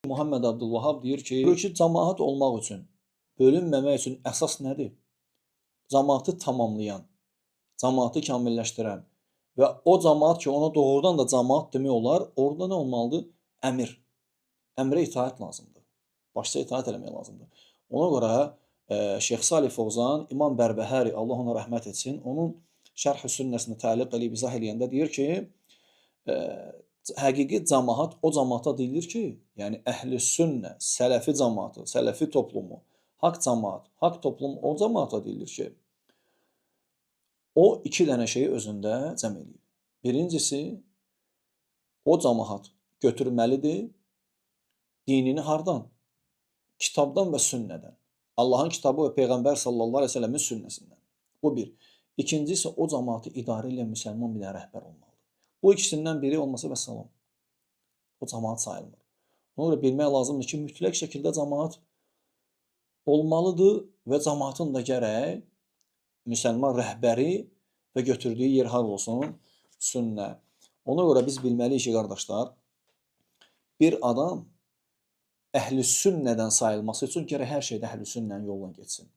Muhammed Abdülvahab deyir ki, cəmaət olmaq üçün, bölünməmək üçün əsas nədir? Cəmaatı tamamlayan, cəmaatı kamilləşdirən və o cəmaat ki, ona doğrudan da cəmaat demək olar, orada nə olmalıdır? Əmir. Əmrə itaət lazımdır. Başça itaət eləmək lazımdır. Ona görə Şeyx Salih Fovzan, İmam Bərbəhəri, Allah ona rəhmət etsin, onun Şərh-i Sünnəsini təliq edib izah eləyəndə deyir ki, həqiqi cəmaat o cəmaata deyilir ki, yəni əhl-i sünnə, sələfi cəmaatı, sələfi toplumu, haqq cəmaat, haqq toplum o cəmaata deyilir ki, o iki dənə şeyi özündə cəm eləyir. Birincisi, o cəmaat götürməlidir dinini hardan? Kitabdan və sünnədən. Allahın kitabı və Peyğəmbər sallallahu aleyhi ve sellemin sünnəsindən. Bu bir. İkincisi, o cəmaatı idarə edən müsəlman bir rəhbər olmalıdır. Bu ikisindən biri olmasa və salam. O cəmaat sayılmır. Ona görə bilmək lazımdır ki, mütləq şəkildə cəmaat olmalıdır və cəmaatın da gərək müsəlman rəhbəri və götürdüyü yer har olsun, sünnə. Ona görə biz bilməliyik ki, qardaşlar, bir adam əhl-i sünnədən sayılması üçün gərək hər şeydə əhl-i sünnənin yolundan getsin.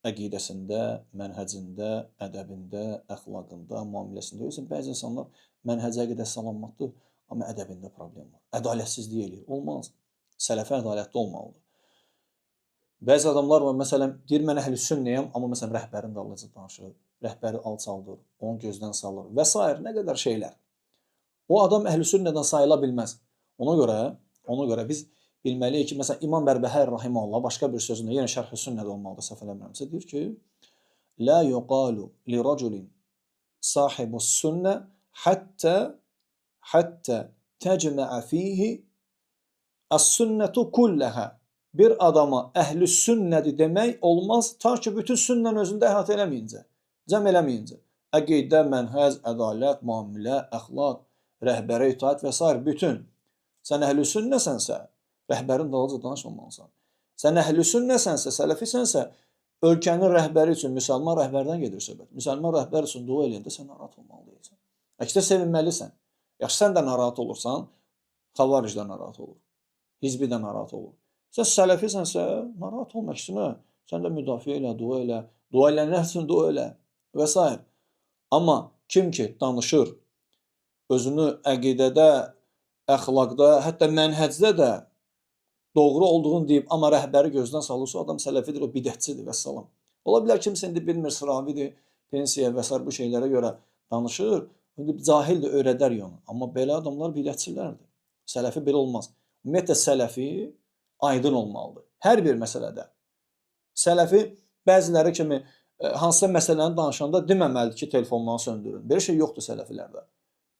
Əqidəsində, mənhəcində, ədəbində, əxlaqında, müamiləsində. Yoxsa bəzi insanlar mənhəcə əqidə salamatdır, amma ədəbində problem var. Ədalətsizlik eləyir. Olmaz. Sələfi ədalətli olmalıdır. Bəzi adamlar var, məsələn, deyir, mən əhl-i sünnəyəm, amma məsələn, rəhbərin dalınca danışır, rəhbəri alçaldır, onu gözdən salır və s. nə qədər şeylər. O adam əhl-i sünnədən sayıla bilməz. Ona görə biz bilməliyik ki, məsələn, İmam Bərbəhər rahimehullah başqa bir sözündə, yenə Şərh-i Sünnədə olmalıdır, səhv eləmirəmsə, deyir ki, la yuqalu li raculin sahibus sünnə hatta tecma'a fihi as-sünnətu kulləhə. Bir adama əhl-i sünnədir demək olmaz, ta ki, bütün sünnən özündə əhatə eləməyincə, cəm eləməyincə. Əqidə, mənhəz, ədalət, müamilə, əxlaq, rəhbərə itaət və s. bütün. Sən əhl-i sünnəsənsə, rəhbərin dalınca danışmamalısan. Sən əhl-i sünnəsənsə, sələfisənsə, ölkənin rəhbəri üçün müsəlman rəhbərdən gedir söhbət. Müsəlman rəhbər üçün dua eləyəndə sən narahat olmalısan. Əksinə sevinməlisən. Yaxşı, sən də narahat olursan, xavaric də narahat olur. Hizbi də narahat olur. Sən sələfisənsə, narahat olma, əksinə. Sən də müdafiə elə, dua elənlər üçün dua elə və s. Amma kim ki danışır, özünü əqidədə, əxlaqda, hətta mənhəcdə də doğru olduğunu deyib, amma rəhbəri gözdən salırsa, adam sələfidir, o bidətçidir və s. Ola bilər kimsə indi bilmir, sıravidir, pensiya və s. bu şeylərə görə danışır, indi cahildir, öyrədər onu. Amma belə adamlar bidətçilərdir. Sələfi belə olmaz. Ümumiyyətlə, sələfi aydın olmalıdır. Hər bir məsələdə. Sələfi bəziləri kimi hansısa məsələni danışanda deməməlidir ki, telefonları söndürün. Belə şey yoxdur sələfilərdə.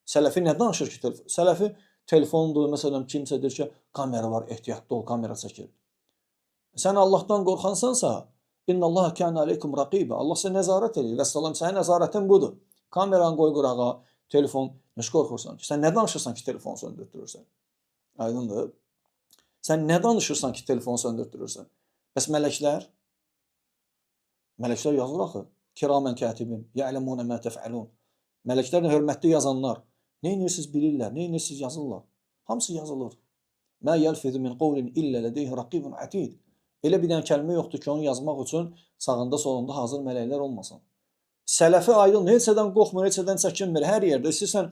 Sələfi nə danışır ki? Sələfi telefondur, məsələn, kimsə deyir ki, kamera var, ehtiyatlı ol, kamera çəkir. Sən Allahdan qorxansansa, İnnəllaha kənə aleykum raqibə. Allah sənə nəzarət edir və salam, sənin nəzarətin budur. Kameranı qoy qurağa, telefon, nəş qorxursan ki? Sən nə danışırsan ki, telefonu söndürtürürsən? Aydındır. Sən nə danışırsan ki, telefonu söndürtürürsən? Bəs mələklər? Mələklər yazır axı. Kiramən kətibin, ya'ləmunə mə təfəlun. Mələklərlə hörmətli yazanlar. Nə edirsiniz bilirlər, nə edirsiniz yazırlar. Hamısı yazılır. Mə yəlfizu min qawlin illə ladeyhi raqibun atid. Elə bir dənə kəlmə yoxdur ki, onu yazmaq üçün sağında solunda hazır mələklər olmasın. Sələfi aydın, heçədən qorxmur, heçədən çəkinmir. Hər yerdə istəyirsən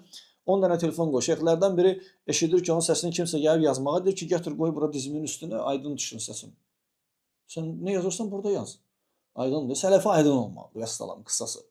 10 dənə telefon qoy. Şeyxlərdən biri eşidir ki, onun səsini kimsə gəlib yazmağa, deyir ki, gətir qoy bura dizimin üstünə, aydın düşsün səsin. Sən nə yazırsan burada yaz. Aydındır. Sələfi aydın olmalıdır. Vəssalam, qısası.